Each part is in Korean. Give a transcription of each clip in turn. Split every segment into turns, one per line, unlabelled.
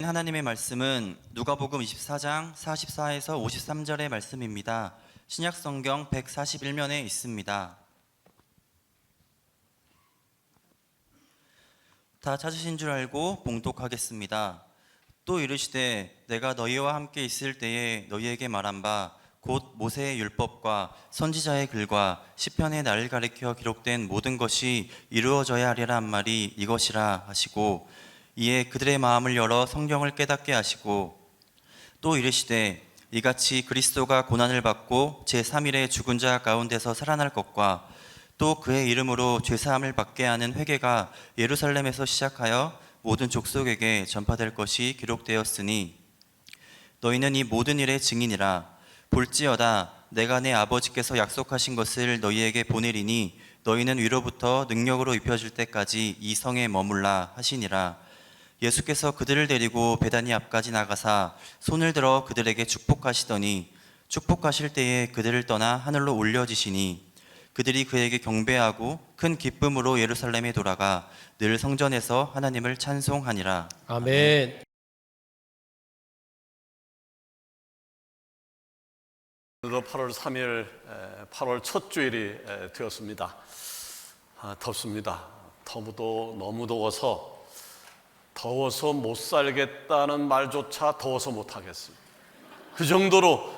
하나님의 말씀은 누가복음 24장 44에서 53절의 말씀입니다. 신약성경 141면에 있습니다. 다 찾으신 줄 알고 봉독하겠습니다. 또 이르시되 내가 너희와 함께 있을 때에 너희에게 말한 바 곧 모세의 율법과 선지자의 글과 시편의 나를 가리켜 기록된 모든 것이 이루어져야 하리라 한 말이 이것이라 하시고, 이에 그들의 마음을 열어 성경을 깨닫게 하시고, 또 이르시되 이같이 그리스도가 고난을 받고 제3일에 죽은 자 가운데서 살아날 것과 또 그의 이름으로 죄사함을 받게 하는 회개가 예루살렘에서 시작하여 모든 족속에게 전파될 것이 기록되었으니 너희는 이 모든 일의 증인이라. 볼지어다 내가 내 아버지께서 약속하신 것을 너희에게 보내리니 너희는 위로부터 능력으로 입혀질 때까지 이 성에 머물라 하시니라. 예수께서 그들을 데리고 베다니 앞까지 나가사 손을 들어 그들에게 축복하시더니 축복하실 때에 그들을 떠나 하늘로 올려지시니 그들이 그에게 경배하고 큰 기쁨으로 예루살렘에 돌아가 늘 성전에서 하나님을 찬송하니라.
아멘.
오늘도 8월 3일 8월 첫 주일이 되었습니다. 덥습니다. 너무 더워서 못 살겠다는 말조차 더워서 못 하겠습니다. 그 정도로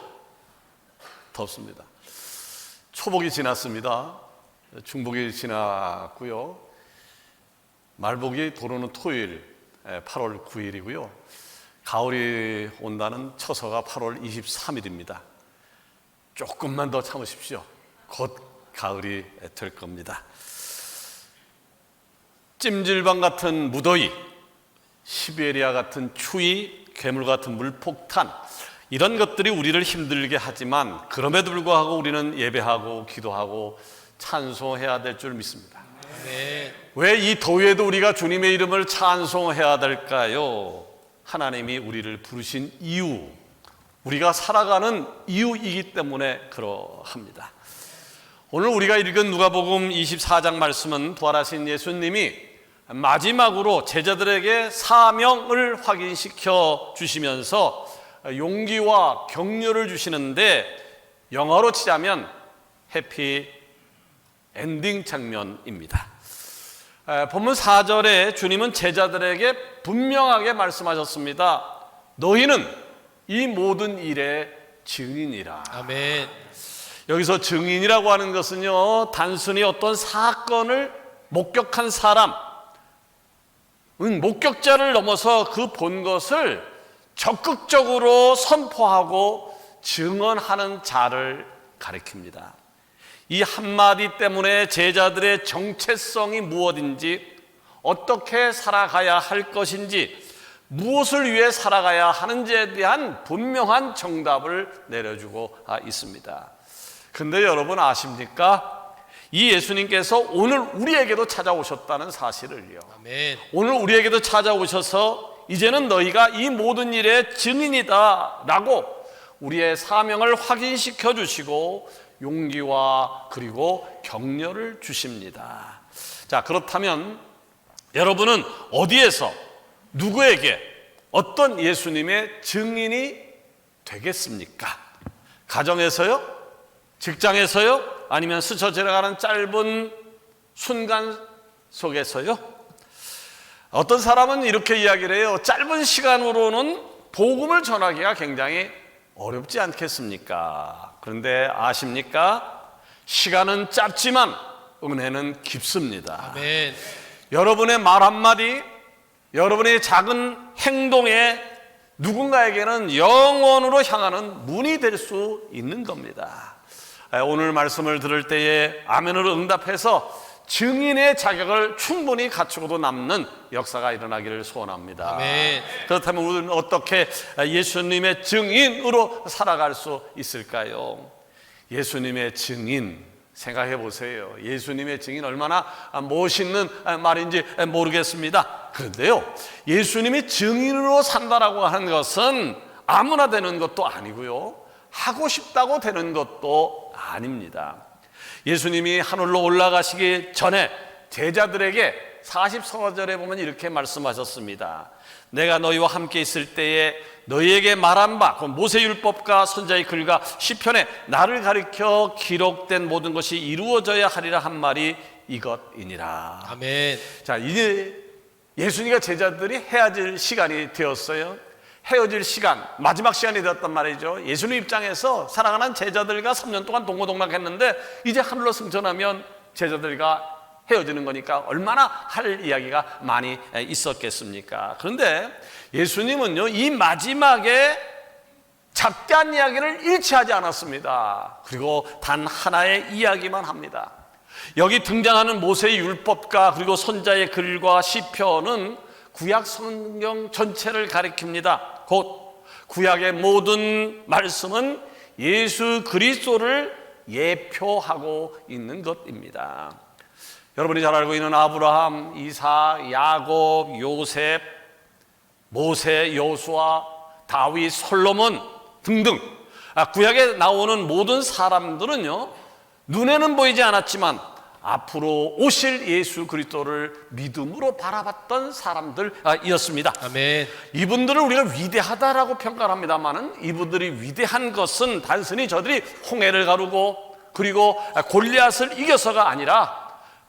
덥습니다. 초복이 지났습니다. 중복이 지났고요. 말복이 도로는 토요일 8월 9일이고요. 가을이 온다는 처서가 8월 23일입니다. 조금만 더 참으십시오. 곧 가을이 될 겁니다. 찜질방 같은 무더위, 시베리아 같은 추위, 괴물 같은 물폭탄, 이런 것들이 우리를 힘들게 하지만 그럼에도 불구하고 우리는 예배하고 기도하고 찬송해야 될 줄 믿습니다. 왜 이 더위에도 우리가 주님의 이름을 찬송해야 될까요? 하나님이 우리를 부르신 이유, 우리가 살아가는 이유이기 때문에 그러합니다. 오늘 우리가 읽은 누가복음 24장 말씀은 부활하신 예수님이 마지막으로 제자들에게 사명을 확인시켜 주시면서 용기와 격려를 주시는데, 영어로 치자면 해피 엔딩 장면입니다. 본문 4절에 주님은 제자들에게 분명하게 말씀하셨습니다. 너희는 이 모든 일의 증인이라.
아멘.
여기서 증인이라고 하는 것은요, 단순히 어떤 사건을 목격한 사람, 목격자를 넘어서 그 본 것을 적극적으로 선포하고 증언하는 자를 가리킵니다. 이 한마디 때문에 제자들의 정체성이 무엇인지, 어떻게 살아가야 할 것인지, 무엇을 위해 살아가야 하는지에 대한 분명한 정답을 내려주고 있습니다. 근데 여러분 아십니까? 이 예수님께서 오늘 우리에게도 찾아오셨다는 사실을요.
아멘.
오늘 우리에게도 찾아오셔서 이제는 너희가 이 모든 일의 증인이다 라고 우리의 사명을 확인시켜 주시고 용기와 그리고 격려를 주십니다. 자, 그렇다면 여러분은 어디에서 누구에게 어떤 예수님의 증인이 되겠습니까? 가정에서요? 직장에서요? 아니면 스쳐 지나가는 짧은 순간 속에서요? 어떤 사람은 이렇게 이야기를 해요. 짧은 시간으로는 복음을 전하기가 굉장히 어렵지 않겠습니까? 그런데 아십니까? 시간은 짧지만 은혜는 깊습니다.
아멘.
여러분의 말 한마디, 여러분의 작은 행동에 누군가에게는 영원으로 향하는 문이 될 수 있는 겁니다. 오늘 말씀을 들을 때에 아멘으로 응답해서 증인의 자격을 충분히 갖추고도 남는 역사가 일어나기를 소원합니다.
아멘.
그렇다면 우리는 어떻게 예수님의 증인으로 살아갈 수 있을까요? 예수님의 증인, 생각해 보세요. 예수님의 증인 얼마나 멋있는 말인지 모르겠습니다. 그런데요, 예수님이 증인으로 산다라고 하는 것은 아무나 되는 것도 아니고요, 하고 싶다고 되는 것도 아닙니다. 예수님이 하늘로 올라가시기 전에 제자들에게 44절에 보면 이렇게 말씀하셨습니다. 내가 너희와 함께 있을 때에 너희에게 말한 바 그 모세율법과 선지자의 글과 시편에 나를 가리켜 기록된 모든 것이 이루어져야 하리라 한 말이 이것이니라.
아멘.
자, 이제 예수님과 제자들이 헤어질 시간이 되었어요. 헤어질 시간, 마지막 시간이 되었단 말이죠. 예수님 입장에서 사랑하는 제자들과 3년 동안 동고동락했는데 이제 하늘로 승천하면 제자들과 헤어지는 거니까 얼마나 할 이야기가 많이 있었겠습니까? 그런데 예수님은요, 이 마지막에 잡다한 이야기를 일치하지 않았습니다. 그리고 단 하나의 이야기만 합니다. 여기 등장하는 모세의 율법과 그리고 선자의 글과 시편은 구약 성경 전체를 가리킵니다. 곧 구약의 모든 말씀은 예수 그리스도를 예표하고 있는 것입니다. 여러분이 잘 알고 있는 아브라함, 이삭, 야곱, 요셉, 모세, 여호수아, 다윗, 솔로몬 등등 구약에 나오는 모든 사람들은요, 눈에는 보이지 않았지만 앞으로 오실 예수 그리스도를 믿음으로 바라봤던 사람들이었습니다.
아멘.
이분들을 우리가 위대하다라고 평가를 합니다만은 이분들이 위대한 것은 단순히 저들이 홍해를 가르고 그리고 골리앗을 이겨서가 아니라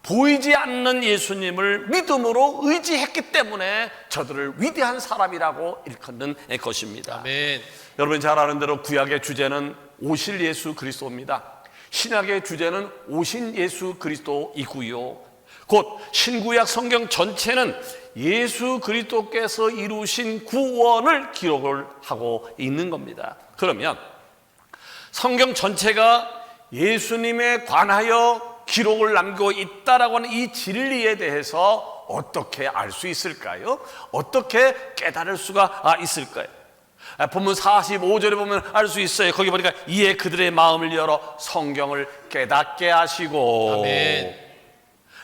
보이지 않는 예수님을 믿음으로 의지했기 때문에 저들을 위대한 사람이라고 일컫는 것입니다.
아멘.
여러분 잘 아는 대로 구약의 주제는 오실 예수 그리스도입니다. 신약의 주제는 오신 예수 그리스도이고요. 곧 신구약 성경 전체는 예수 그리스도께서 이루신 구원을 기록을 하고 있는 겁니다. 그러면 성경 전체가 예수님에 관하여 기록을 남기고 있다라고 하는 이 진리에 대해서 어떻게 알 수 있을까요? 어떻게 깨달을 수가 있을까요? 본문 45절에 보면 알 수 있어요. 거기 보니까 이에 그들의 마음을 열어 성경을 깨닫게 하시고.
아멘.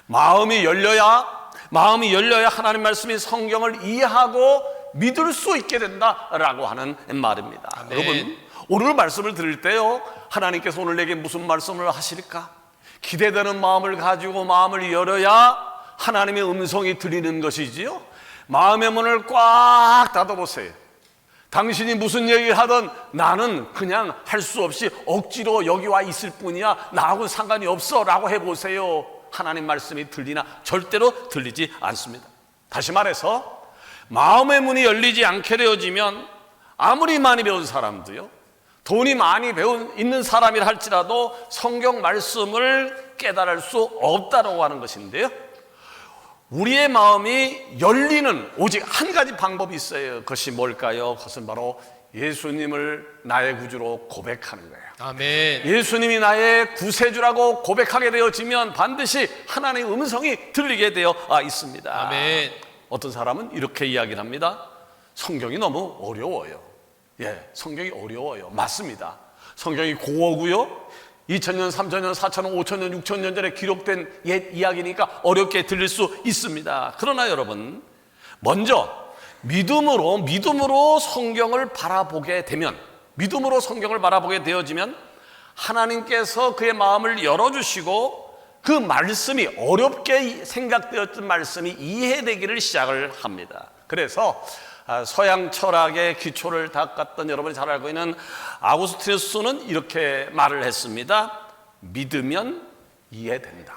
마음이 열려야 하나님 말씀이 성경을 이해하고 믿을 수 있게 된다라고 하는 말입니다.
아멘.
여러분 오늘 말씀을 들을 때요, 하나님께서 오늘 내게 무슨 말씀을 하실까? 기대되는 마음을 가지고 마음을 열어야 하나님의 음성이 들리는 것이지요. 마음의 문을 꽉 닫아보세요. 당신이 무슨 얘기를 하든 나는 그냥 할 수 없이 억지로 여기 와 있을 뿐이야, 나하고는 상관이 없어 라고 해보세요. 하나님 말씀이 들리나? 절대로 들리지 않습니다. 다시 말해서 마음의 문이 열리지 않게 되어지면 아무리 많이 배운 사람도요, 돈이 많이 있는 사람이라 할지라도 성경 말씀을 깨달을 수 없다고 하는 것인데요, 우리의 마음이 열리는 오직 한 가지 방법이 있어요. 그것이 뭘까요? 그것은 바로 예수님을 나의 구주로 고백하는 거예요.
아멘.
예수님이 나의 구세주라고 고백하게 되어지면 반드시 하나님의 음성이 들리게 되어 있습니다.
아멘.
어떤 사람은 이렇게 이야기를 합니다. 성경이 너무 어려워요. 예, 성경이 어려워요. 맞습니다. 성경이 고어고요. 2000년, 3000년, 4000년, 5000년, 6000년 전에 기록된 옛 이야기니까 어렵게 들릴 수 있습니다. 그러나 여러분, 먼저 믿음으로 성경을 바라보게 되면, 믿음으로 성경을 바라보게 되어지면 하나님께서 그의 마음을 열어주시고 그 말씀이, 어렵게 생각되었던 말씀이 이해되기를 시작을 합니다. 그래서 서양 철학의 기초를 닦았던 여러분이 잘 알고 있는 아구스티누스는 이렇게 말을 했습니다. 믿으면 이해된다.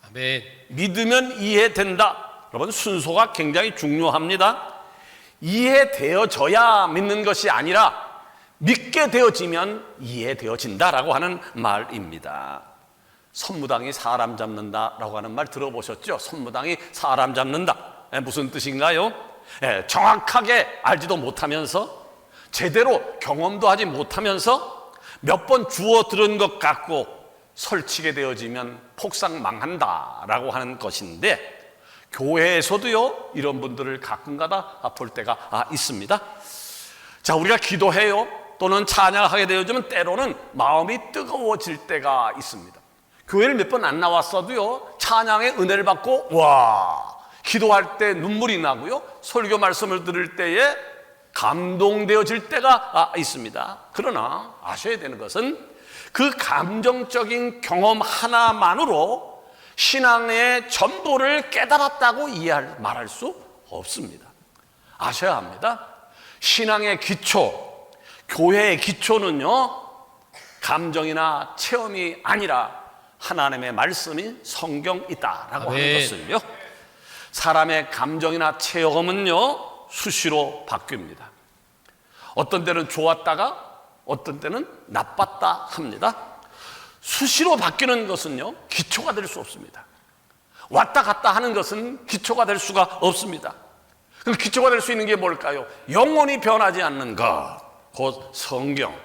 아멘.
믿으면 이해된다. 여러분, 순서가 굉장히 중요합니다. 이해되어져야 믿는 것이 아니라 믿게 되어지면 이해되어진다라고 하는 말입니다. 선무당이 사람 잡는다라고 하는 말 들어보셨죠? 선무당이 사람 잡는다. 무슨 뜻인가요? 정확하게 알지도 못하면서 제대로 경험도 하지 못하면서 몇 번 주워 들은 것 같고 설치게 되어지면 폭삭망한다라고 하는 것인데, 교회에서도요 이런 분들을 가끔가다 볼 때가 있습니다. 자, 우리가 기도해요 또는 찬양하게 되어지면 때로는 마음이 뜨거워질 때가 있습니다. 교회를 몇 번 안 나왔어도요 찬양의 은혜를 받고 기도할 때 눈물이 나고요, 설교 말씀을 들을 때에 감동되어질 때가 있습니다. 그러나 아셔야 되는 것은 그 감정적인 경험 하나만으로 신앙의 전부를 깨달았다고 말할 수 없습니다. 아셔야 합니다. 신앙의 기초, 교회의 기초는요, 감정이나 체험이 아니라 하나님의 말씀인 성경이다라고 하는 것을요, 사람의 감정이나 체험은요 수시로 바뀝니다. 어떤 때는 좋았다가 어떤 때는 나빴다 합니다. 수시로 바뀌는 것은요 기초가 될 수 없습니다. 왔다 갔다 하는 것은 기초가 될 수가 없습니다. 그럼 기초가 될 수 있는 게 뭘까요? 영원히 변하지 않는 것, 곧 성경,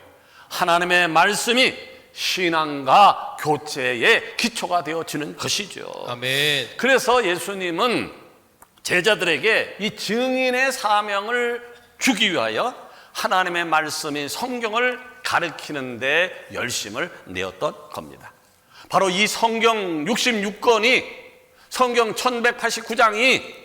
하나님의 말씀이 신앙과 교체의 기초가 되어지는 것이죠.
아멘.
그래서 예수님은 제자들에게 이 증인의 사명을 주기 위하여 하나님의 말씀인 성경을 가르치는 데 열심을 내었던 겁니다. 바로 이 성경 66권이, 성경 1189장이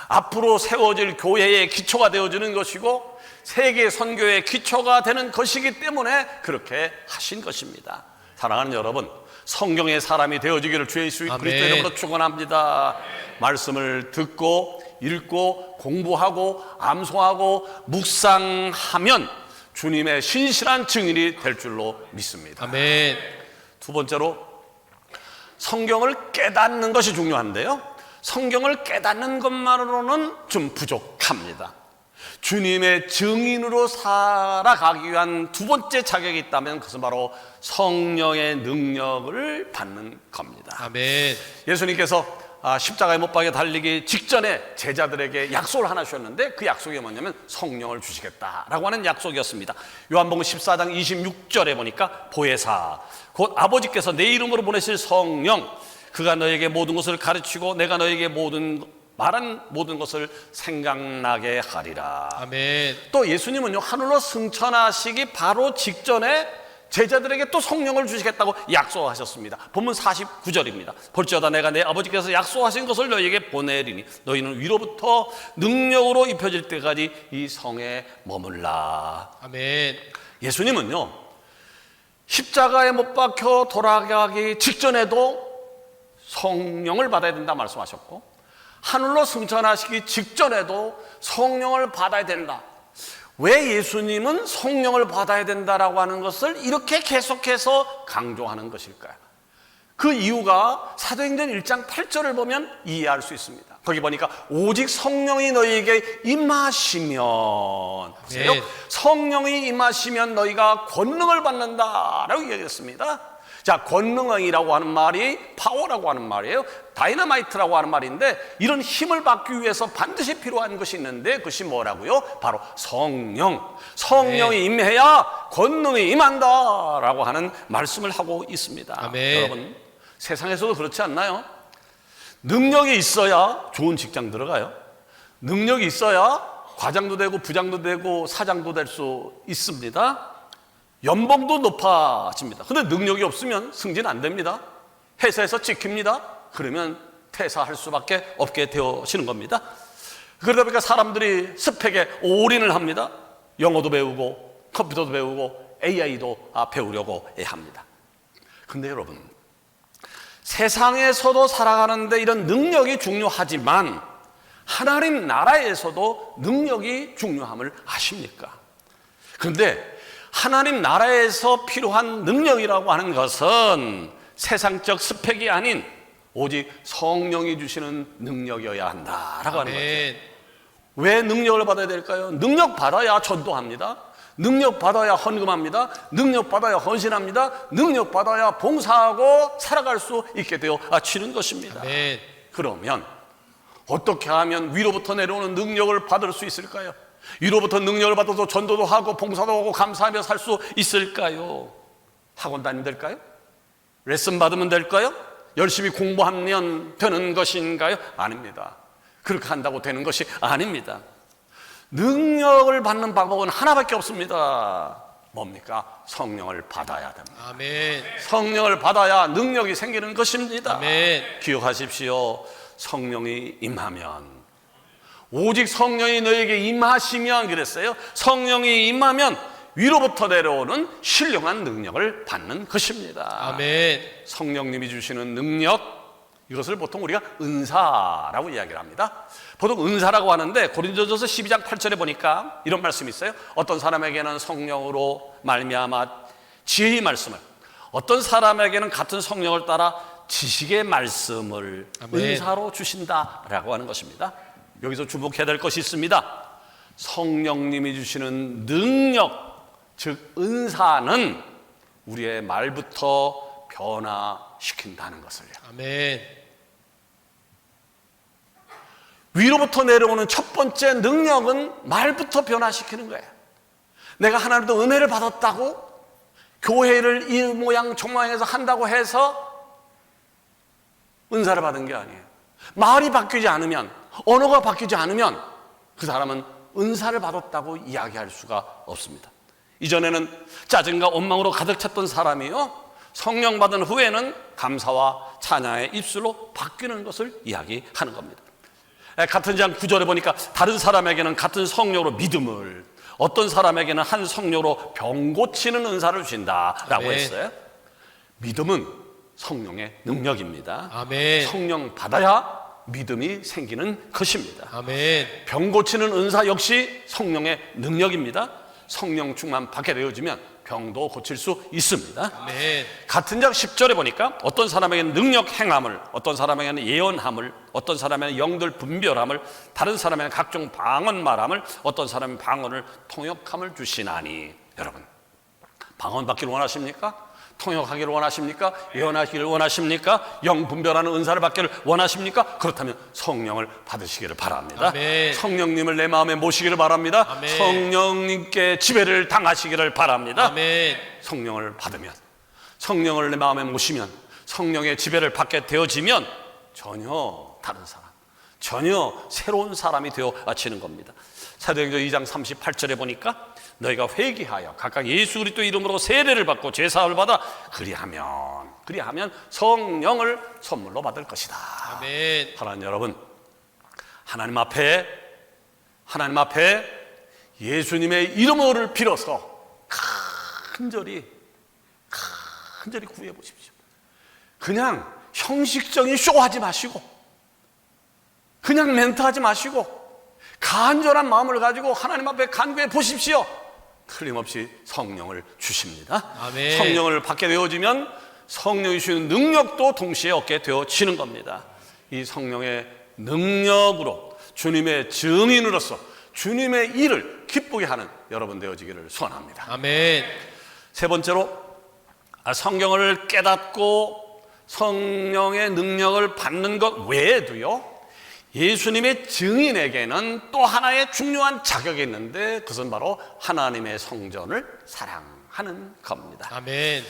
앞으로 세워질 교회의 기초가 되어지는 것이고 세계 선교의 기초가 되는 것이기 때문에 그렇게 하신 것입니다. 사랑하는 여러분, 성경의 사람이 되어지기를 주 예수 그리스도 이름으로 축원합니다. 말씀을 듣고 읽고 공부하고 암송하고 묵상하면 주님의 신실한 증인이 될 줄로 믿습니다.
아멘.
두 번째로 성경을 깨닫는 것이 중요한데요, 성경을 깨닫는 것만으로는 좀 부족합니다. 주님의 증인으로 살아가기 위한 두 번째 자격이 있다면 그것은 바로 성령의 능력을 받는 겁니다.
아멘.
예수님께서 십자가에 못 박혀 달리기 직전에 제자들에게 약속을 하나 주셨는데 그 약속이 뭐냐면 성령을 주시겠다라고 하는 약속이었습니다. 요한복음 14장 26절에 보니까 보혜사, 곧 아버지께서 내 이름으로 보내실 성령, 그가 너에게 모든 것을 가르치고 내가 너에게 말한 모든 것을 생각나게 하리라.
아멘.
또 예수님은요 하늘로 승천하시기 바로 직전에 제자들에게 또 성령을 주시겠다고 약속하셨습니다. 본문 49절입니다. 볼지어다 내가 내 아버지께서 약속하신 것을 너희에게 보내리니 너희는 위로부터 능력으로 입혀질 때까지 이 성에 머물라.
아멘.
예수님은요 십자가에 못 박혀 돌아가기 직전에도 성령을 받아야 된다 말씀하셨고 하늘로 승천하시기 직전에도 성령을 받아야 된다. 왜 예수님은 성령을 받아야 된다라고 하는 것을 이렇게 계속해서 강조하는 것일까요? 그 이유가 사도행전 1장 8절을 보면 이해할 수 있습니다. 거기 보니까 오직 성령이 너희에게 임하시면,
네.
성령이 임하시면 너희가 권능을 받는다라고 얘기했습니다. 자, 권능이라고 하는 말이 파워라고 하는 말이에요. 다이너마이트라고 하는 말인데 이런 힘을 받기 위해서 반드시 필요한 것이 있는데 그것이 뭐라고요? 바로 성령. 성령이 임해야 권능이 임한다라고 하는 말씀을 하고 있습니다.
아멘.
여러분, 세상에서도 그렇지 않나요? 능력이 있어야 좋은 직장 들어가요. 능력이 있어야 과장도 되고 부장도 되고 사장도 될 수 있습니다. 연봉도 높아집니다. 근데 능력이 없으면 승진 안 됩니다. 회사에서 찍힙니다. 그러면 퇴사할 수밖에 없게 되어지는 겁니다. 그러다 보니까 사람들이 스펙에 올인을 합니다. 영어도 배우고 컴퓨터도 배우고 AI도 배우려고 합니다. 근데 여러분, 세상에서도 살아가는데 이런 능력이 중요하지만 하나님 나라에서도 능력이 중요함을 아십니까? 그런데 하나님 나라에서 필요한 능력이라고 하는 것은 세상적 스펙이 아닌 오직 성령이 주시는 능력이어야 한다라고 하는 거죠. 왜 능력을 받아야 될까요? 능력 받아야 전도합니다. 능력 받아야 헌금합니다. 능력 받아야 헌신합니다. 능력 받아야 봉사하고 살아갈 수 있게 되어지는 것입니다.
아멘.
그러면 어떻게 하면 위로부터 내려오는 능력을 받을 수 있을까요? 위로부터 능력을 받아서 전도도 하고 봉사도 하고 감사하며 살 수 있을까요? 학원 다니면 될까요? 레슨 받으면 될까요? 열심히 공부하면 되는 것인가요? 아닙니다. 그렇게 한다고 되는 것이 아닙니다. 능력을 받는 방법은 하나밖에 없습니다. 뭡니까? 성령을 받아야 됩니다.
아멘.
성령을 받아야 능력이 생기는 것입니다.
아멘.
기억하십시오. 성령이 임하면, 오직 성령이 너에게 임하시면 그랬어요. 성령이 임하면 위로부터 내려오는 신령한 능력을 받는 것입니다.
아멘.
성령님이 주시는 능력, 이것을 보통 우리가 은사라고 이야기를 합니다. 보통 은사라고 하는데 고린도전서 12장 8절에 보니까 이런 말씀이 있어요. 어떤 사람에게는 성령으로 말미암아 지혜의 말씀을, 어떤 사람에게는 같은 성령을 따라 지식의 말씀을
아멘.
은사로 주신다라고 하는 것입니다. 여기서 주목해야 될 것이 있습니다. 성령님이 주시는 능력, 즉 은사는 우리의 말부터 변화시킨다는 것을요.
아멘.
위로부터 내려오는 첫 번째 능력은 말부터 변화시키는 거예요. 내가 하나님도 은혜를 받았다고 교회를 이 모양 저 모양에서 한다고 해서 은사를 받은 게 아니에요. 말이 바뀌지 않으면, 언어가 바뀌지 않으면 그 사람은 은사를 받았다고 이야기할 수가 없습니다. 이전에는 짜증과 원망으로 가득 찼던 사람이요, 성령 받은 후에는 감사와 찬양의 입술로 바뀌는 것을 이야기하는 겁니다. 같은 장 9절에 보니까 다른 사람에게는 같은 성령으로 믿음을, 어떤 사람에게는 한 성령으로 병 고치는 은사를 주신다라고
아멘.
했어요. 믿음은 성령의 능력입니다.
아멘.
성령 받아야 믿음이 생기는 것입니다.
아멘.
병 고치는 은사 역시 성령의 능력입니다. 성령 충만 받게 되어지면 병도 고칠 수 있습니다.
아멘.
같은 장 10절에 보니까 어떤 사람에게는 능력 행함을, 어떤 사람에게는 예언함을, 어떤 사람에게는 영들 분별함을, 다른 사람에게는 각종 방언 말함을, 어떤 사람은 방언을 통역함을 주시나니. 여러분, 방언 받기를 원하십니까? 통역하기를 원하십니까? 예언하기를 원하십니까? 영 분별하는 은사를 받기를 원하십니까? 그렇다면 성령을 받으시기를 바랍니다.
아멘.
성령님을 내 마음에 모시기를 바랍니다.
아멘.
성령님께 지배를 당하시기를 바랍니다.
아멘.
성령을 받으면, 성령을 내 마음에 모시면, 성령의 지배를 받게 되어지면 전혀 다른 사람, 전혀 새로운 사람이 되어지는 겁니다. 사도행전 2장 38절에 보니까 너희가 회개하여 각각 예수 그리스도 이름으로 세례를 받고 죄사함을 받아 그리하면 성령을 선물로 받을 것이다.
아멘.
하나님 여러분, 하나님 앞에 예수님의 이름을 빌어서 간절히 구해 보십시오. 그냥 형식적인 쇼하지 마시고, 그냥 멘트하지 마시고, 간절한 마음을 가지고 하나님 앞에 간구해 보십시오. 틀림없이 성령을 주십니다.
아멘.
성령을 받게 되어지면 성령이 주시는 능력도 동시에 얻게 되어지는 겁니다. 이 성령의 능력으로 주님의 증인으로서 주님의 일을 기쁘게 하는 여러분 되어지기를 소원합니다.
아멘.
세 번째로, 성경을 깨닫고 성령의 능력을 받는 것 외에도요, 예수님의 증인에게는 또 하나의 중요한 자격이 있는데 그것은 바로 하나님의 성전을 사랑하는 겁니다.
아멘.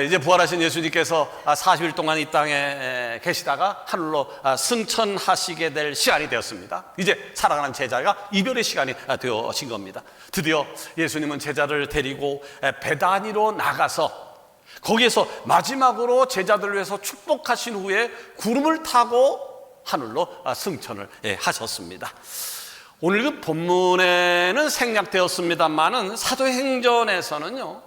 이제 부활하신 예수님께서 40일 동안 이 땅에 계시다가 하늘로 승천하시게 될 시간이 되었습니다. 이제 살아가는 제자가 이별의 시간이 되어진 겁니다. 드디어 예수님은 제자를 데리고 베다니로 나가서 거기에서 마지막으로 제자들을 위해서 축복하신 후에 구름을 타고 하늘로 승천을 하셨습니다. 오늘 그 본문에는 생략되었습니다만은 사도행전에서는요,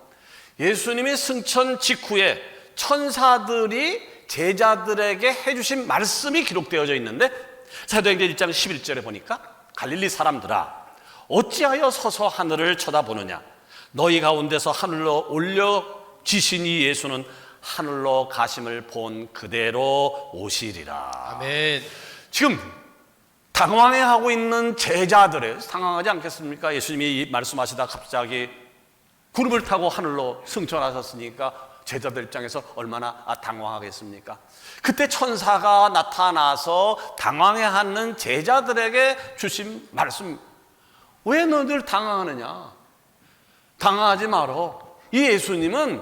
예수님이 승천 직후에 천사들이 제자들에게 해주신 말씀이 기록되어져 있는데, 사도행전 1장 11절에 보니까 갈릴리 사람들아 어찌하여 서서 하늘을 쳐다보느냐, 너희 가운데서 하늘로 올려지신 이 예수는 하늘로 가심을 본 그대로 오시리라.
아멘.
지금 당황해하고 있는 제자들의, 당황하지 않겠습니까? 예수님이 말씀하시다 갑자기 구름을 타고 하늘로 승천하셨으니까 제자들 입장에서 얼마나 당황하겠습니까? 그때 천사가 나타나서 당황해하는 제자들에게 주신 말씀, 왜 너희들 당황하느냐? 당황하지 말어. 이 예수님은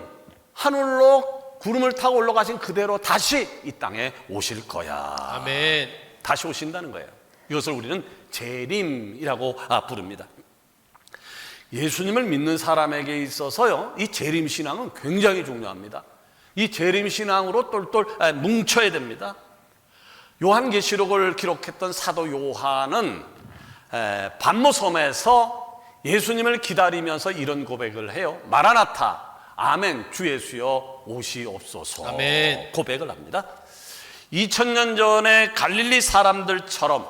하늘로 구름을 타고 올라가신 그대로 다시 이 땅에 오실 거야.
아멘.
다시 오신다는 거예요. 이것을 우리는 재림이라고 부릅니다. 예수님을 믿는 사람에게 있어서요, 이 재림 신앙은 굉장히 중요합니다. 이 재림 신앙으로 똘똘 뭉쳐야 됩니다. 요한계시록을 기록했던 사도 요한은 반모섬에서 예수님을 기다리면서 이런 고백을 해요. 마라나타, 아멘, 주 예수여 오시옵소서.
아멘.
고백을 합니다. 2000년 전에 갈릴리 사람들처럼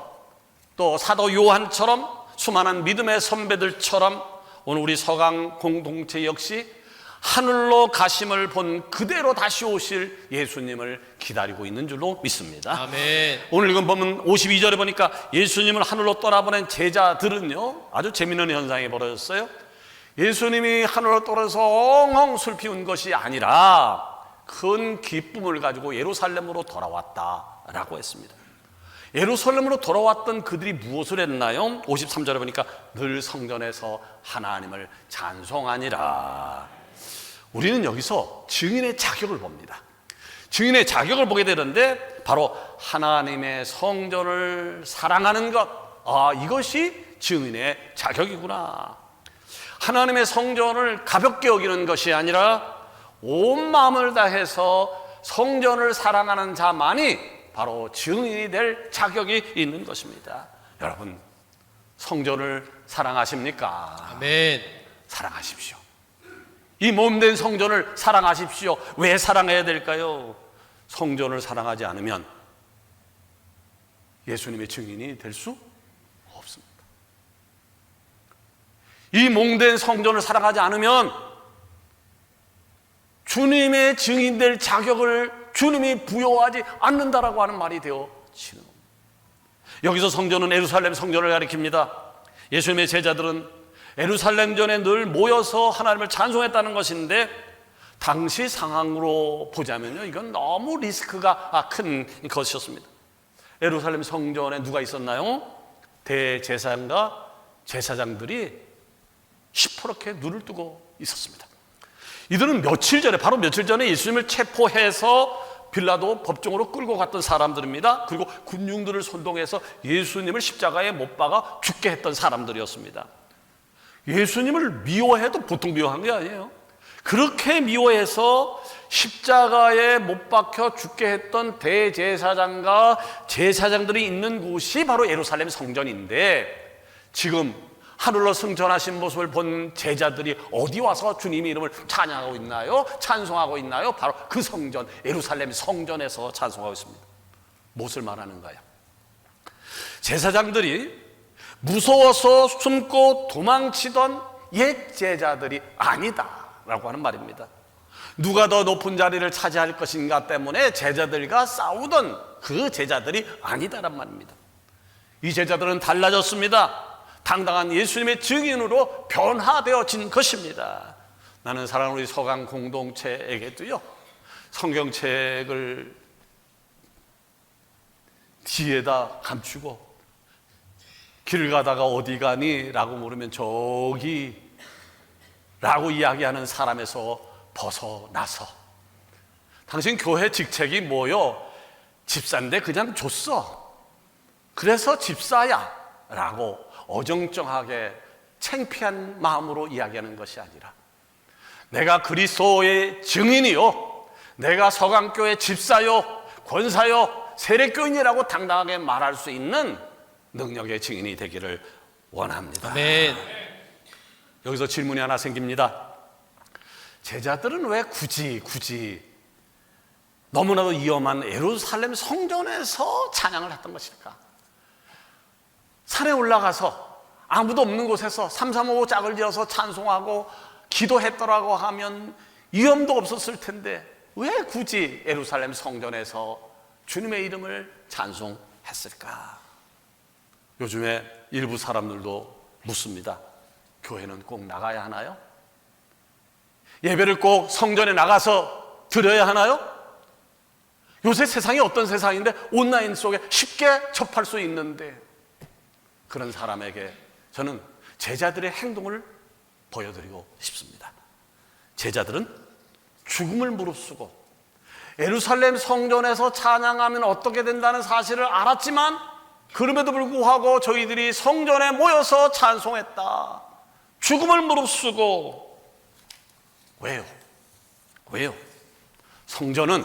또 사도 요한처럼 수많은 믿음의 선배들처럼 오늘 우리 서강 공동체 역시 하늘로 가심을 본 그대로 다시 오실 예수님을 기다리고 있는 줄로 믿습니다.
아멘.
오늘 읽은 본문 52절에 보니까 예수님을 하늘로 떠나보낸 제자들은요, 아주 재미있는 현상이 벌어졌어요. 예수님이 하늘로 떨어져서 엉엉 슬피운 것이 아니라 큰 기쁨을 가지고 예루살렘으로 돌아왔다라고 했습니다. 예루살렘으로 돌아왔던 그들이 무엇을 했나요? 53절에 보니까 늘 성전에서 하나님을 찬송하니라. 우리는 여기서 증인의 자격을 봅니다. 증인의 자격을 보게 되는데 바로 하나님의 성전을 사랑하는 것, 이것이 증인의 자격이구나. 하나님의 성전을 가볍게 여기는 것이 아니라 온 마음을 다해서 성전을 사랑하는 자만이 바로 증인이 될 자격이 있는 것입니다. 여러분, 성전을 사랑하십니까?
아멘.
사랑하십시오. 이 몸된 성전을 사랑하십시오. 왜 사랑해야 될까요? 성전을 사랑하지 않으면 예수님의 증인이 될 수 없습니다. 이 몸된 성전을 사랑하지 않으면 주님의 증인될 자격을 주님이 부여하지 않는다라고 하는 말이 되어지는 겁니다. 여기서 성전은 예루살렘 성전을 가리킵니다. 예수님의 제자들은 예루살렘전에 늘 모여서 하나님을 찬송했다는 것인데 당시 상황으로 보자면요, 이건 너무 리스크가 큰 것이었습니다. 예루살렘 성전에 누가 있었나요? 대제사장과 제사장들이 시퍼렇게 눈을 뜨고 있었습니다. 이들은 바로 며칠 전에 예수님을 체포해서 빌라도 법정으로 끌고 갔던 사람들입니다. 그리고 군중들을 선동해서 예수님을 십자가에 못 박아 죽게 했던 사람들이었습니다. 예수님을 미워해도 보통 미워한 게 아니에요. 그렇게 미워해서 십자가에 못 박혀 죽게 했던 대제사장과 제사장들이 있는 곳이 바로 예루살렘 성전인데, 지금 하늘로 승천하신 모습을 본 제자들이 어디 와서 주님의 이름을 찬양하고 있나요? 찬송하고 있나요? 바로 그 성전, 예루살렘 성전에서 찬송하고 있습니다. 무엇을 말하는가요? 제사장들이 무서워서 숨고 도망치던 옛 제자들이 아니다라고 하는 말입니다. 누가 더 높은 자리를 차지할 것인가 때문에 제자들과 싸우던 그 제자들이 아니다란 말입니다. 이 제자들은 달라졌습니다. 당당한 예수님의 증인으로 변화되어진 것입니다. 나는 사랑하는 우리 서강 공동체에게도요, 성경책을 뒤에다 감추고 길 가다가 어디 가니? 라고 물으면 저기 라고 이야기하는 사람에서 벗어나서, 당신 교회 직책이 뭐요? 집사인데 그냥 줬어. 그래서 집사야 라고 어정쩡하게 창피한 마음으로 이야기하는 것이 아니라, 내가 그리스도의 증인이요, 내가 서강교회 집사요, 권사요, 세례교인이라고 당당하게 말할 수 있는 능력의 증인이 되기를 원합니다.
아멘.
여기서 질문이 하나 생깁니다. 제자들은 왜 굳이 너무나도 위험한 예루살렘 성전에서 찬양을 했던 것일까? 산에 올라가서 아무도 없는 곳에서 335 짝을 지어서 찬송하고 기도했더라고 하면 위험도 없었을 텐데 왜 굳이 예루살렘 성전에서 주님의 이름을 찬송했을까? 요즘에 일부 사람들도 묻습니다. 교회는 꼭 나가야 하나요? 예배를 꼭 성전에 나가서 드려야 하나요? 요새 세상이 어떤 세상인데 온라인 속에 쉽게 접할 수 있는데, 그런 사람에게 저는 제자들의 행동을 보여드리고 싶습니다. 제자들은 죽음을 무릅쓰고 예루살렘 성전에서 찬양하면 어떻게 된다는 사실을 알았지만, 그럼에도 불구하고 저희들이 성전에 모여서 찬송했다. 죽음을 무릅쓰고. 왜요? 성전은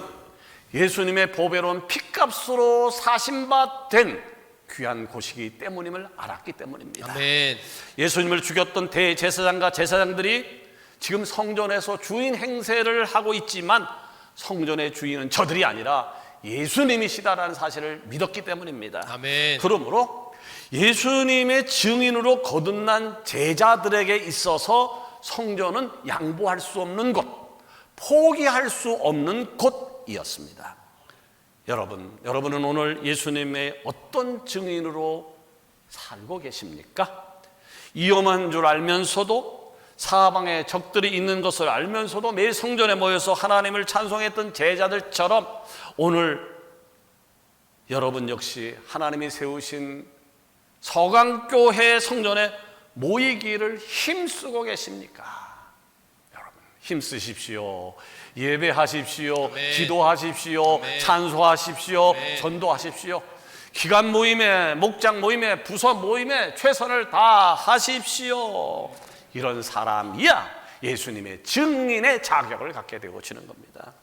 예수님의 보배로운 핏값으로 사신바 된 귀한 곳이기 때문임을 알았기 때문입니다.
아멘.
예수님을 죽였던 대제사장과 제사장들이 지금 성전에서 주인 행세를 하고 있지만 성전의 주인은 저들이 아니라 예수님이시다라는 사실을 믿었기 때문입니다.
아멘.
그러므로 예수님의 증인으로 거듭난 제자들에게 있어서 성전은 양보할 수 없는 곳, 포기할 수 없는 곳이었습니다. 여러분은 오늘 예수님의 어떤 증인으로 살고 계십니까? 위험한 줄 알면서도, 사방에 적들이 있는 것을 알면서도 매일 성전에 모여서 하나님을 찬송했던 제자들처럼 오늘 여러분 역시 하나님이 세우신 서강교회 성전에 모이기를 힘쓰고 계십니까? 여러분 힘쓰십시오. 예배하십시오.
아멘.
기도하십시오.
아멘.
찬송하십시오.
아멘.
전도하십시오. 기관 모임에, 목장 모임에, 부서 모임에 최선을 다하십시오. 이런 사람이야 예수님의 증인의 자격을 갖게 되어지는 겁니다.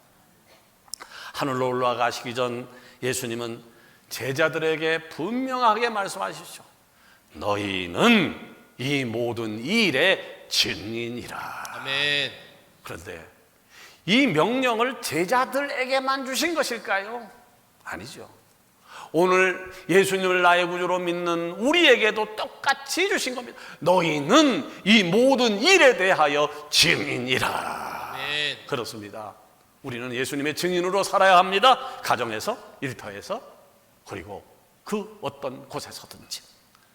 하늘로 올라가시기 전 예수님은 제자들에게 분명하게 말씀하시죠. 너희는 이 모든 일의 증인이라.
아멘.
그런데 이 명령을 제자들에게만 주신 것일까요? 아니죠. 오늘 예수님을 나의 구주로 믿는 우리에게도 똑같이 주신 겁니다. 너희는 이 모든 일에 대하여 증인이라.
아멘.
그렇습니다. 우리는 예수님의 증인으로 살아야 합니다. 가정에서, 일터에서, 그리고 그 어떤 곳에서든지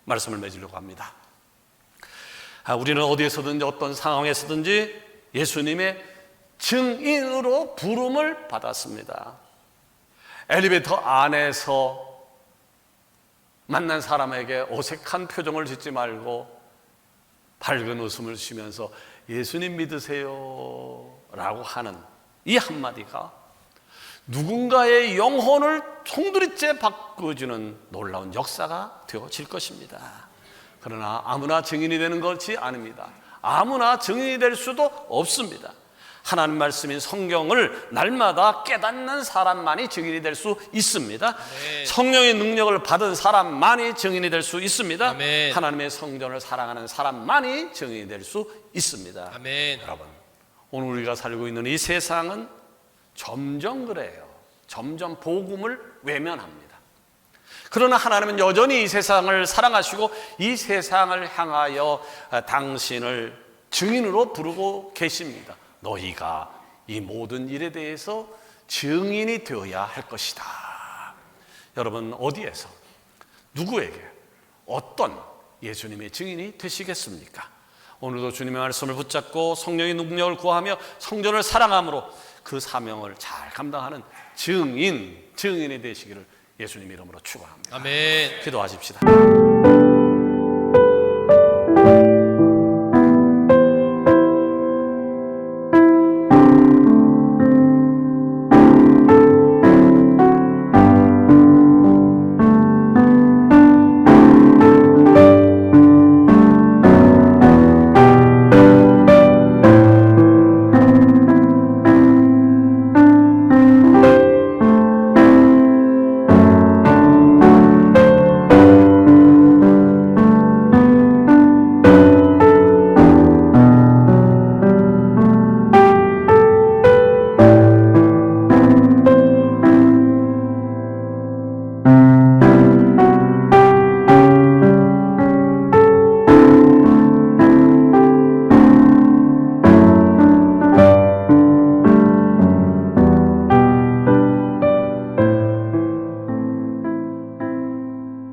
말씀을 맺으려고 합니다. 우리는 어디에서든지 어떤 상황에서든지 예수님의 증인으로 부름을 받았습니다. 엘리베이터 안에서 만난 사람에게 어색한 표정을 짓지 말고 밝은 웃음을 쉬면서 예수님 믿으세요 라고 하는 이 한마디가 누군가의 영혼을 송두리째 바꿔주는 놀라운 역사가 되어질 것입니다. 그러나 아무나 증인이 되는 것이 아닙니다. 아무나 증인이 될 수도 없습니다. 하나님 말씀인 성경을 날마다 깨닫는 사람만이 증인이 될 수 있습니다.
아멘.
성령의 능력을 받은 사람만이 증인이 될 수 있습니다.
아멘.
하나님의 성전을 사랑하는 사람만이 증인이 될 수 있습니다.
아멘.
여러분, 오늘 우리가 살고 있는 이 세상은 점점 그래요. 점점 복음을 외면합니다. 그러나 하나님은 여전히 이 세상을 사랑하시고 이 세상을 향하여 당신을 증인으로 부르고 계십니다. 너희가 이 모든 일에 대해서 증인이 되어야 할 것이다. 여러분, 어디에서 누구에게 어떤 예수님의 증인이 되시겠습니까? 오늘도 주님의 말씀을 붙잡고 성령의 능력을 구하며 성전을 사랑함으로 그 사명을 잘 감당하는 증인이 되시기를 예수님 이름으로 축원합니다.
아멘.
기도하십시다.